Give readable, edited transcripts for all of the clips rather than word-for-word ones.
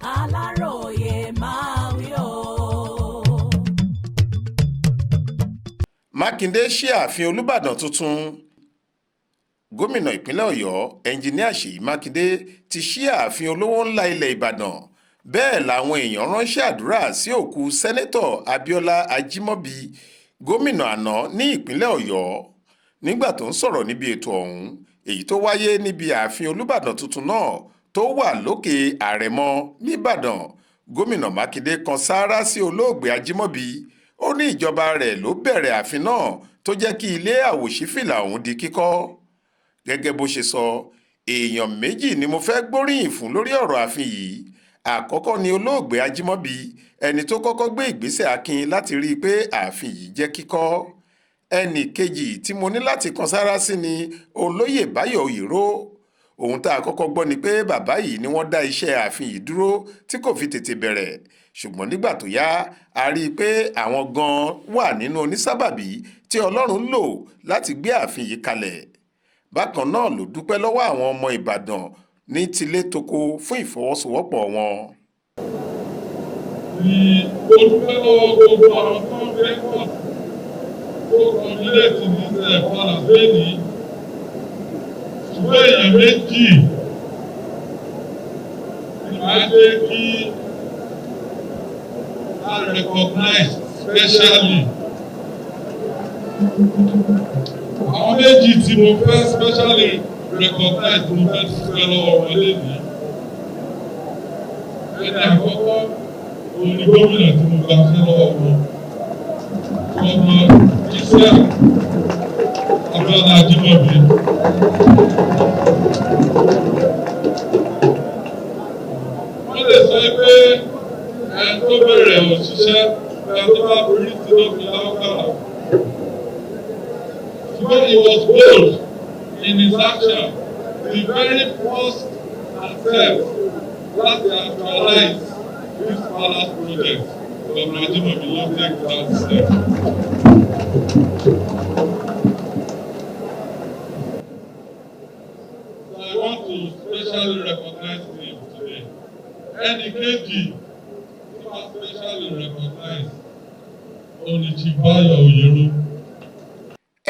Aláròyé máa wí o. Mákindé ṣí ààfin Olúbàdàn tuntun. Gómìnà ìpínlẹ̀ Ọ̀yọ́ ẹnjiníà Ṣèyí Mákindé ti ṣí ààfin olówó ńlá ilẹ̀ Ìbàdàn. Bẹ́ẹ̀ làwọn èèyàn ránṣẹ́ àdúrà sí òkú sẹ́nẹ́tọ̀ Abíọ́lá Ajímọ́bí, gómìnà àná ní ìpínlẹ̀ Ọ̀yọ́. Nígbà tó ń sọ̀rọ̀ níbi ètò ọ̀hún, èyí tó wáyé níbi ààfin Olúbàdàn tuntun náà tó wà lókè Àrẹ̀mọ nìbàdàn, gómìnà Mákindé kan sáárá sí olóògbé Ajímọ́bí. Ó ní ìjọba rẹ̀ ló bẹ̀rẹ̀ ààfin náà tó jẹ́ kí ilé àwòṣífìlà ọ̀hún di kíkọ́. Gẹ́gẹ́ bó ṣe sọ, èèyàn méjì ni mo fẹ́ gbóríyìn fún lórí ọ̀rọ̀ ààfin yìí. Àkọ́kọ́ ni olóògbé Ajímọ́bí, ẹni tó kọ́kọ́ gbé ìgbésẹ̀ akin láti rí i pé ààfin yìí jẹ́ kíkọ́. Ẹnì kejì tí mo ní láti kan sáárá sí ni olóyè Báyọ̀ Oyèrò. Ohun tá a kọ́kọ́ gbọ́ ni pé bàbá yìí ni wọ́n dá iṣẹ́ ààfin yìí dúró tí kò fi tètè bẹ̀rẹ̀. Ṣùgbọ́n nígbà tó yá, a rí i pé àwọn gan-an wà nínú onísábàbí tí Ọlọ́run lò láti gbé ààfin yìí kalẹ̀. Bákan náà ló dúpẹ́ lọ́wọ́ àwọn ọmọ Ìbàdàn ní tilé toko fún ìfọwọ́sowọ́pọ̀ wọn. Ó dúpẹ́ lọ́wọ́ gbogbo àwọn tó ń gbé pọ̀ tó kọ̀ọ̀lẹ́ ti ní padà lẹ́yìn. Ṣùgbọ́n èèyàn méjì ni máa jẹ́ kí a recognize specially. Àwọn méjì tí mo fẹ́ specially recognize mo fẹ́ dúpẹ́ lọ́wọ́ wọn lẹ́yìn. Ẹni àkọ́kọ́ òun ni gómìnà tí mo gbà fẹ́ lọ́wọ́ wọn. Ọmọ Israel Abíọ́lá Ajímọ́bí. Wọ́n lè sọ pé ẹni tó bẹ̀rẹ̀ òṣìṣẹ́ ẹni tó bá borí tí ló fi láwọ́kàlà. When he was bold in his action, the very first attempt láti actualize this palace project, Governor Ajímọ́bí ló take that step. So I want to specially recognize him today. Ẹnì kejì tí wọ́n specially recognize Chief Báyọ̀ Oyèrò.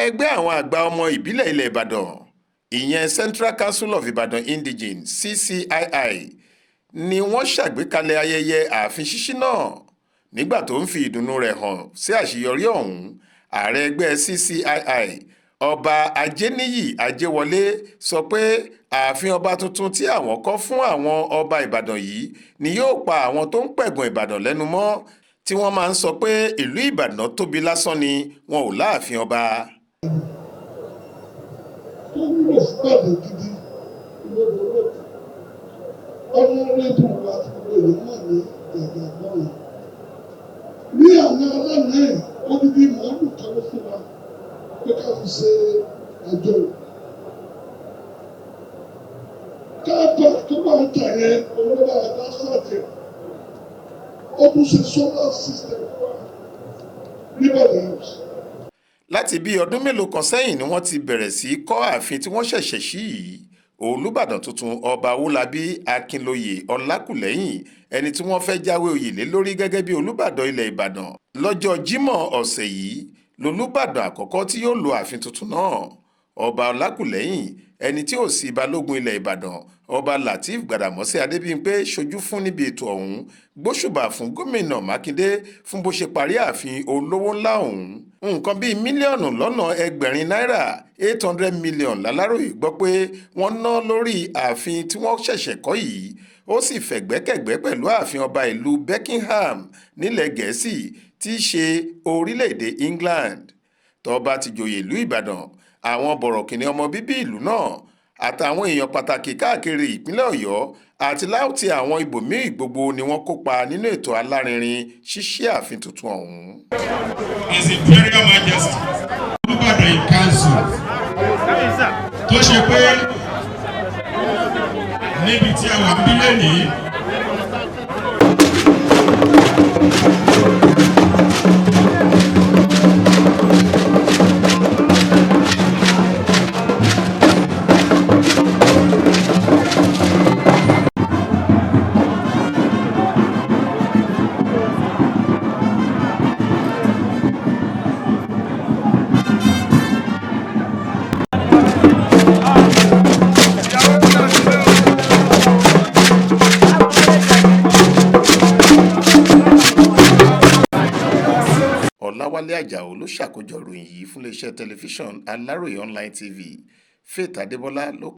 Ẹgbẹ́ àwọn àgbà ọmọ ìbílẹ̀ ilẹ̀ Ìbàdàn, ìyẹn Central Council of Ibadan Indigenes CCII, ni wọ́n ṣàgbékalẹ̀ ayẹyẹ ààfin ṣíṣí náà. Nígbà tó ń fi ìdùnnú rẹ̀ hàn sí àṣeyọrí ọ̀hún, ààrẹ ẹgbẹ́ CCII ọba Ajéníyì Ajéwọlé sọ pé ààfin ọba tuntun tí àwọn kọ́ fún àwọn ọba Ìbàdàn yìí ni yóò pa àwọn tó ń pẹ̀gàn Ìbàdàn lẹ́nu mọ́, tí wọ́n máa ń sọ pé ìlú Ìbàdàn tóbi lásán ni wọn ò láàfin ọba. Tó wúlò fún ààbò gidi lódodo ọlọ́rẹ́bù àti gbogbo èèyàn náà ní ẹ̀gbẹ́ ẹ̀gbọ́n yìí. Ní àwọn aláàárín odidi màálù kan ló fún wa pé ká fi ṣe ẹjọ́. Káàbọ̀ tó máa ń tẹ̀lé olórí àdá sọ̀tẹ̀. Ó tún ṣe solar system wa níbẹ̀rẹ̀ house. Láti bí ọdún mélòó kan sẹ́yìn ni wọ́n ti bẹ̀rẹ̀ sí kọ́ ààfin tí wọ́n ṣẹ̀ṣẹ̀ ṣí yìí. Olúbàdàn tuntun ọba Owólabí Akínlóyè Ọlákùlẹ́yìn, ẹni tí wọ́n fẹ́ jáwé oyè lé lórí gẹ́gẹ́ bí Olúbàdàn ilẹ̀ Ìbàdàn lọ́jọ́ Jímọ̀ ọ̀sẹ̀ yìí, lolúbàdàn àkọ́kọ́ tí yóò lo ààfin tuntun náà. Ọba Ọlákùlẹ́yìn, ẹni tí ò sí balógun ilẹ̀ Ìbàdàn, ọba Lateef Gbàdàmọ́sí Adébímpé ṣojú fún níbi ètò ọ̀hún, gbóṣùbà fún gómìnà Mákindé fún bó ṣe parí ààfin olówó ńlá ọ̀hún. Nǹkan bíi mílíọ̀nù lọ́nà ẹgbẹ̀rin náírà 800 million láláròyé gbọ́ pé wọ́n ná lórí ààfin tí wọ́n ṣẹ̀ṣẹ̀ kọ́ yìí. Ó sì fẹ̀gbẹ́kẹ̀gbẹ́ pẹ̀lú ààfin ọba ìlú Buckingham nílẹ̀ Gẹ̀ẹ́sì tí í ṣe orílẹ̀-èdè England. Tó bá ti joyè ìlú Ìbàdàn, àwọn bọ̀rọ̀kìnní ọmọ bíbí ìlú náà àtàwọn èèyàn pàtàkì káàkiri ìpínlẹ̀ Ọ̀yọ́ àti láti àwọn ibòmíì gbogbo ni wọ́n kópa nínú ètò alárinrin ṣíṣí ààfin tuntun ọ̀hún. His Imperial Majesty Olúbàdàn in Council tó ṣe pé níbi tí a wà nílé nìyí. ọláwálé àjàó ló ṣàkójọ ìròyìn yìí fún iléeṣẹ́ tẹlifíṣàn aláròye online tv. Faith Adébọlá ló